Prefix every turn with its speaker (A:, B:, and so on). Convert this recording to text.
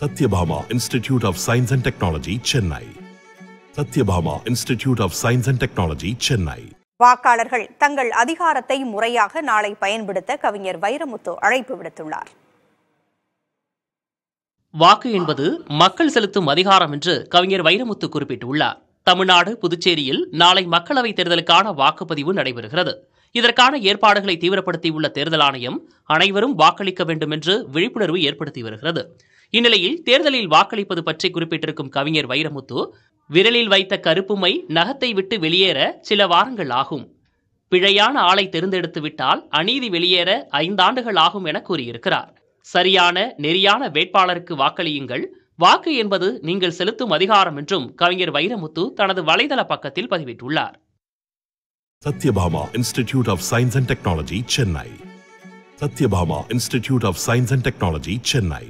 A: Satyabhama Institute of Science and Technology, Chennai. Satyabhama Institute of Science and Technology, Chennai.
B: வாக்காளர்கள் தங்கள் அதிகாரத்தை முறையாக நாளை பயன்படுத்த கவிஞர் வைரமுத்து அழைப்பு விடுத்துள்ளார்.
C: வாக்கு என்பது மக்கள் செலுத்தும் அதிகாரம் என்று கவிஞர் வைரமுத்து குறிப்பிட்டுள்ளார். தமிழ்நாடு, புதுச்சேரியில் நாளை மக்களவைத் தேர்தலுக்கான வாக்குப்பதிவு நடைபெறுகிறது. இதற்கான ஏற்பாடுகளை தீவிரப்படுத்தியுள்ள தேர்தல் ஆணையம் அனைவரும் வாக்களிக்க வேண்டும் என்று விழிப்புணர்வு ஏற்படுத்தி வருகிறது. இந்நிலையில் தேர்தலில் வாக்களிப்பது பற்றி குறிப்பிட்டிருக்கும் கவிஞர் வைரமுத்து, விரலில் வைத்த கருப்பு மை நகத்தை விட்டு வெளியேற சில வாரங்கள் ஆகும். பிழையான ஆளை தேர்ந்தெடுத்து விட்டால் அநீதி வெளியேற 5 ஆண்டுகள் ஆகும் என கூறியிருக்கிறார். சரியான நெறியான வேட்பாளருக்கு வாக்களியுங்கள். வாக்கு என்பது நீங்கள் செலுத்தும் அதிகாரம் என்றும் கவிஞர் வைரமுத்து தனது வலைதள பக்கத்தில் பதிவிட்டுள்ளார்.
A: Satyabhama Institute of Science and Technology, Chennai. Satyabhama Institute of Science and Technology, Chennai.